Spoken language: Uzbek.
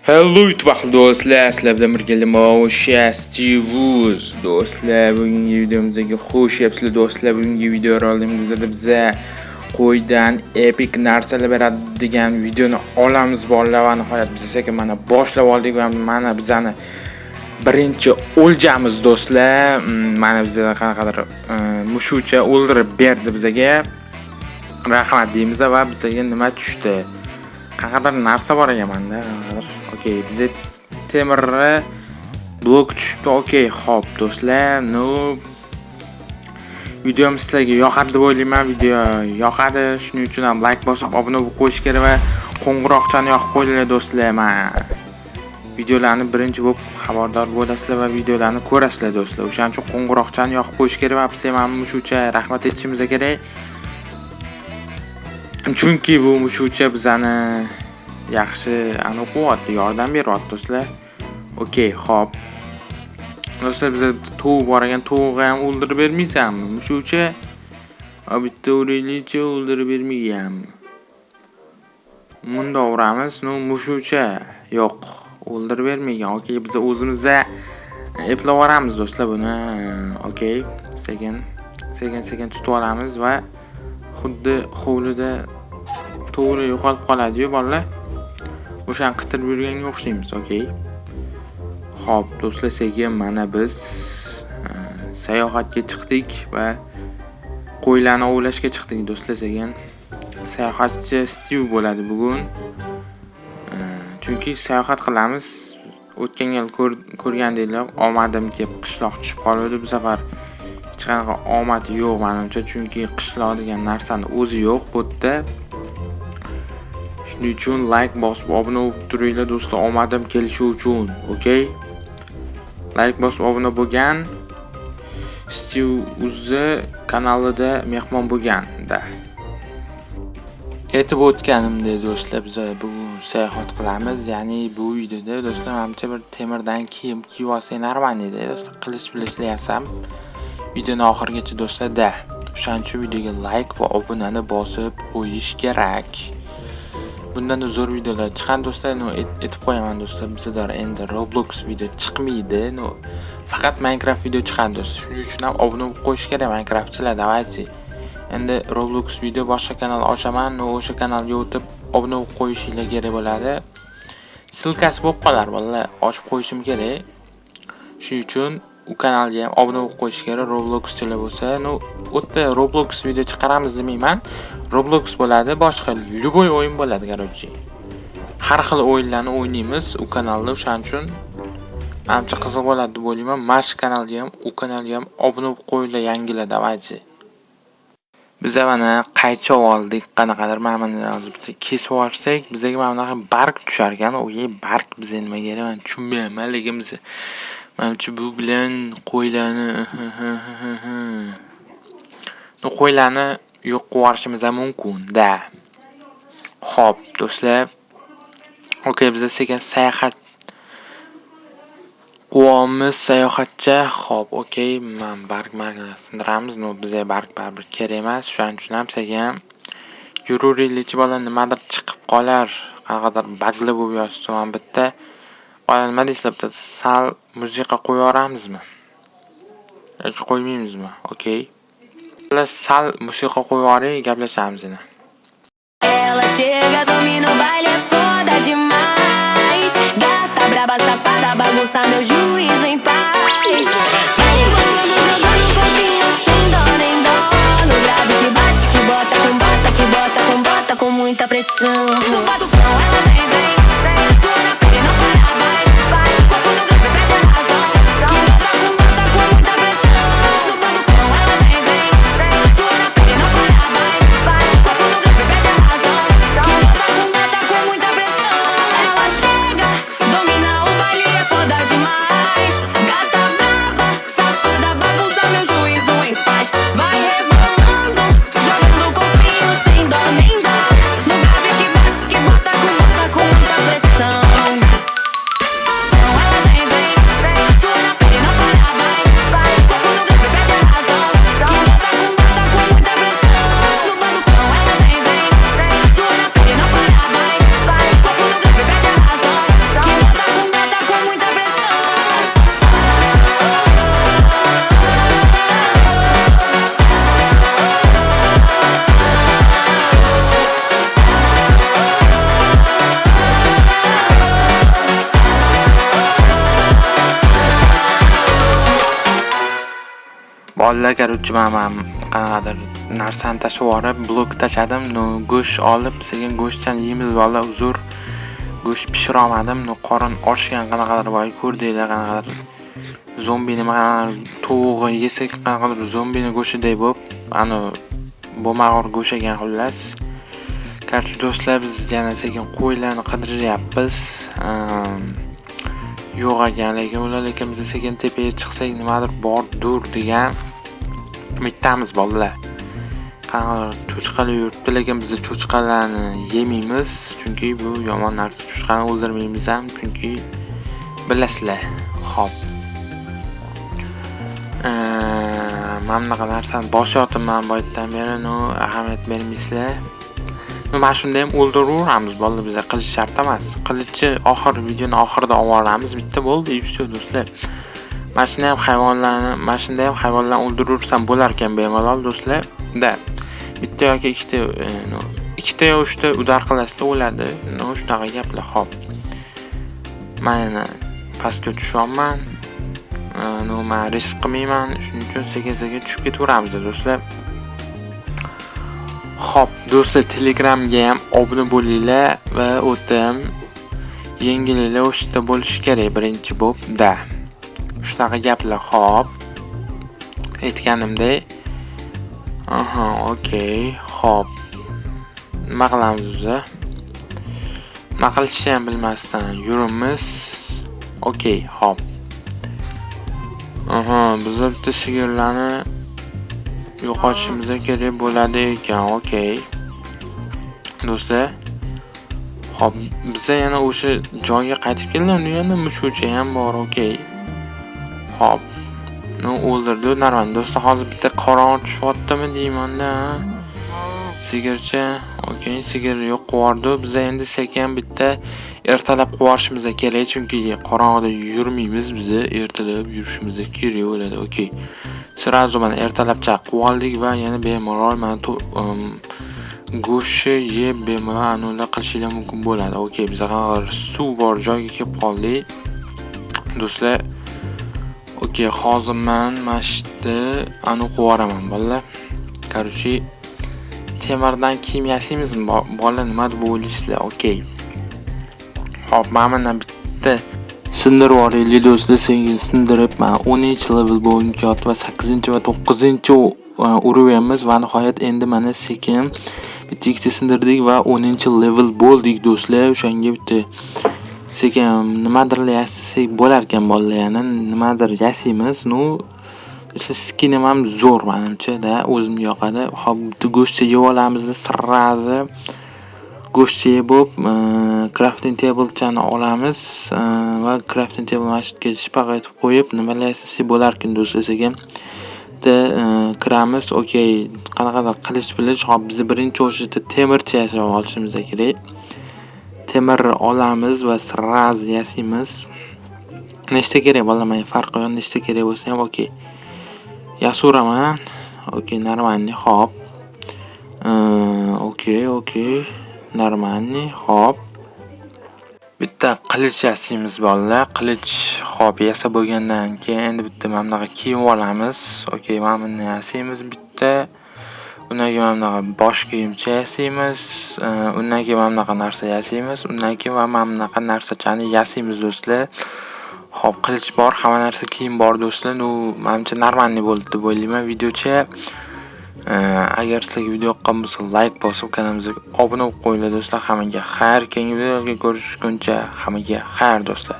Hello YouTube do'stlar, sizlar bilan birga Steve do'stlar. Bugungi videomizga xush kelibsizlar do'stlar. Bugungi video roligimizda biza qo'ydan epic narsalar beradi degan videoni olamiz bolalar va nihoyat biz esa mana boshlab oldik va mana bizani birinchi o'ljamiz do'stlar. Mana bizga qanaqadir mushukcha o'ldirib berdi bizga. Rahmat deymiz va bizga nima tushdi? Qanaqadir narsa bor ekan-da, qanaqadir. Okey, bizga temirni blok tushibdi. Okey, xo'p do'stlar, videom sizlarga yoqadi deb o'ylayman. Video yoqadi, shuning uchun ham like bosib, obuna bo'lib qo'yish kerak va qo'ng'iroqchani yoqib qo'yinglar do'stlar. Men videolarni birinchi bo'lib xabardor bo'lasizlar va videolarni ko'rasizlar do'stlar. O'shaning uchun qo'ng'iroqchani yoqib qo'yish kerak va bizga mana mushukcha rahmat aytishimiz kerak. Chunki bu mushukcha bizani yaxshi o'qiyapti, yordam beryapti do'stlar. Okey, xo'p. Do'stlar, biz tovuq bor ekan, tovuqni ham o'ldirib bermaysanmi? Mushukcha bitta o'raylicha o'ldirib bermayganmi? Bunda uramiz, mushukcha yo'q, o'ldirib bermagan. Okey, biz o'zimizda eplab olamiz do'stlar buni. Okey, sekin tutib olamiz va xuddi hovlida to'g'ri yo'qolib qoladi-yu bolalar. O'shan qitirib yurganga o'xshaymiz, okey. Xo'p, do'stlar, sekin mana biz sayohatga chiqdik va qo'ylarni ovlashga chiqdik do'stlar. Sekin sayohatchi Steve bo'ladi bugun. Chunki sayohat qilamiz. O'tgan yil ko'rgandinglar, omadim kelib qishloq tushib qoldi. Bu safar hech qanaqa omad yo'q menimcha, chunki qishloq degan narsani o'zi yo'q bu yerda. Shuning uchun like bosib, obuna bo'lib turinglar do'stlar, omadim kelishi uchun, okey? Like bosib, obuna bo'lgan Steve o'zi kanalida mehmon bo'lganda. Aytib o'tganimdek do'stlar, biz bugun sayohat qilamiz. Ya'ni bu videoda do'stlar, menimcha bir temirdan kiyim kiyib olsak normal edi do'stlar. Qilich yasam videoni oxirigacha do'stlar-da. O'shaning uchun videoga like va obunani bosib qo'yish kerak. Bundan zo'r videolar chiqadi do'stlar. Aytib qo'yaman do'stlar, bizda endi Roblox video chiqmaydi. Faqat Minecraft video chiqadi do'stlar. Shuning uchun ham obuna bo'lib qo'yish kerak Minecraftchilar, davaychi. Endi Roblox video boshqa kanal ochaman, o'sha kanalga o'tib obuna bo'lib qo'yishinglar kerak bo'ladi. Silkasi bo'lib qolar bolalar, ochib qo'yishim kerak. Shuning uchun u kanalga ham obuna bo'lib qo'yish kerak. Robloxchilar bo'lsa, o'tda Roblox video chiqaramiz demayman. Roblox bo'ladi, boshqa любой o'yin bo'ladi, короче. Har xil o'yinlarni o'ynaymiz u kanalda, o'shaning uchun menimcha qiziq bo'ladi deb o'ylayman. Mash kanalga ham, u kanalga ham obuna bo'lib qo'yinglar, yangilar, davaychi. Biz mana qaycha oldik, qanaqadir mana bitta kesib olsak, bizga mana bunaqa barg tushar ekan. O'y, barg bizga nima kerak, men tushunmayman, lekin biz menimcha bu bilan qo'ylarni yo'q qilib yuborishimiz ham mumkin-da. Xo'p, do'stlar. Okey, biz sekin sayohat quvamiz, sayohatcha. Xo'p, okey, men barglarni sindiramiz. Bizga barg baribir kerak emas. Shuning uchun ham sekin yururilichi bola nimadir chiqib qolar. Qanaqadir bagli bo'lib yotibdi. Men bitta bola nima deysizlar, bitta sal musiqa qo'yib yuboramizmi? Yoki qo'ymaymizmi? Okey. Sal musiqa qo'yib yuboring, gaplashamiz endi. Ela chega, domina o baile, é foda demais. Gata braba, safada, bagunça meu juízo em paz. Vai embolando, jogando um pouquinho sem dó nem dó. No grave que bate, que bota com bota, que bota com bota com muita pressão. No batucão ela vem, sua na pele não para, vai. Corpo no grave, perde a razão. Que bota com muita pressão. No batucão ela vem, sua na pele não para, vai. Corpo no grave, perde a razão. Que bota com muita pressão. Ela chega, domina o baile, é foda demais. Gata braba, safada, bagunça meu juízo em paz. Vai rebolando, jogando o corpinho sem dó nem dó. No grave que bate, Olla garuvchi men qanaqadir narsani tashib yuborib, blok tashladim. Go'sht olib, sekin go'shtdan yeymiz valla uzr. Go'sht pishira olmadim. Qorin ochgan qanaqadir voy ko'rdinglar qanaqadir zombini qanaqadir tovuqni yesak qanaqadir zombini go'shiday bo'lib, ana bo'lmag'ur go'sht ekan xullas. Qarshi do'stlar, biz yana sekin qo'ylarni qidiryapmiz. Yo'q ekan, lekin biz sekin tepaga chiqsak nimadir bordur degan bittamiz bolalar. Qanaqadir cho'chqalar yuribdi, lekin biz cho'chqalarni yemaymiz, chunki bu yomon narsa. Cho'chqani o'ldirmaymiz ham, chunki bilasizlar. Xo'p. Mana bunaqa narsani boshyapman boydan beri, ahamiyat bermaysizlar. Mana shunda ham o'ldiraveramiz bolalar, bizga qilich shart emas. Qilichni videoni oxirida olamiz, bitta bo'ldi, yuzta do'stlar. Mashina ham hayvonlarni o'ldiraversam bo'lar ekan bemalol do'stlar. Bitta yoki ikkita yo uchta udar qilasizlar o'ladi. Shunaqa gaplar. Xo'p. Mana pastga tushaman. Men risk qilmayman, shuning uchun sekin-sekin tushib ketaveramiz do'stlar. Xo'p, do'stlar, Telegramga ham obuna bo'linglar va o'tam yengillar o'shda bo'lishi kerak birinchi bo'lib. Shunaqa gaplar. Xo'p. Aytganimdek. Okey. Xo'p. Nima qilamiz o'zi? Nima qilishni ham bilmasdan yurimiz. Okey, xo'p. Biz bitta sigirlarni yo'qotishimiz kerak bo'ladi ekan. Okey. Do'stlar, xo'p, biz yana o'sha joyga qaytib keldik. Unda yana mushukcha ham bor. Okey. Xo'p. O'ldirdi. Normal. Do'stlar, hozir bitta qorong'i tushyaptimi deyman-da. Sigircha. Okey, sigir yo'q qilib, biz endi sekin bitta ertalab quvashimiz kerak, chunki qorong'ida yurmaymiz, biz ertalab yurishimiz kerak bo'ladi. Okey. Sirazu mana ertalabcha quvondik va yana bemalol mana go'sht yeb bemalol anula qilishingiz mumkin bo'ladi. Okey, biz qanaqadir suv bor joyga kelib qoldik. Do'stlar, okey, hozir men mashitni quvaraman bolalar. Qarshi temirdan kiyim yasaymizmi? Bola nima deb o'ylaysizlar? Okey. Xo'p, mana bitta sindirib yuboraylik do'stlar, sindirib, 10-level bo'limkot va 8 va 9 uruvyapmiz va nihoyat endi mana sekin bitta ikkita sindirdik va 10-level bo'ldik do'stlar. O'shanga bitta sekin nimadir yasasak bo'lar ekan bolalar, yana nimadir yasaymiz. Skinim ham zo'r menimcha-da, o'zimga yoqadi. Xo'p, bitta go'sht yeb olamiz, sirrazi go'sht yeb, crafting table-chani olamiz va crafting table mashitga shpaq etib qo'yib, nimalar yasasak bo'lar ekan do'stlar, sekin kiramiz. Okey, qanaqadir qilich. Xo'p, biz birinchi o'shida temirchi yasab olishimiz kerak. Temir olamiz va sirrazi yasaymiz. Nechta kerak bolalar, farqi yo'q, nechta kerak bo'lsa ham okey. Yasuraman. Okey, normalniy. Xo'p. Okey. Normalniy. Xo'p. Bitta qilich yasaymiz bolalar. Qilich xo'p yasab bo'lgandan keyin endi bitta mana bunaqa kiyim olamiz. Okey, mana buni yasaymiz bitta. Undan keyin mana bunaqa bosh kiyimcha yasaymiz. Undan keyin mana bunaqa narsa yasaymiz. Undan keyin mana bunaqa narsachani yasaymiz do'stlar. Xo'p, qilich bor, hamma narsa kiyim bor do'stlar. Menimcha normalniy bo'ldi deb o'ylayman videocha. Agar sizlarga video yoqqan bo'lsa, like bosib, kanalimizga obuna bo'lib qo'yinglar do'stlar. Hammaga xayr, keyingi videoga ko'rishguncha hammaga xayr do'stlar.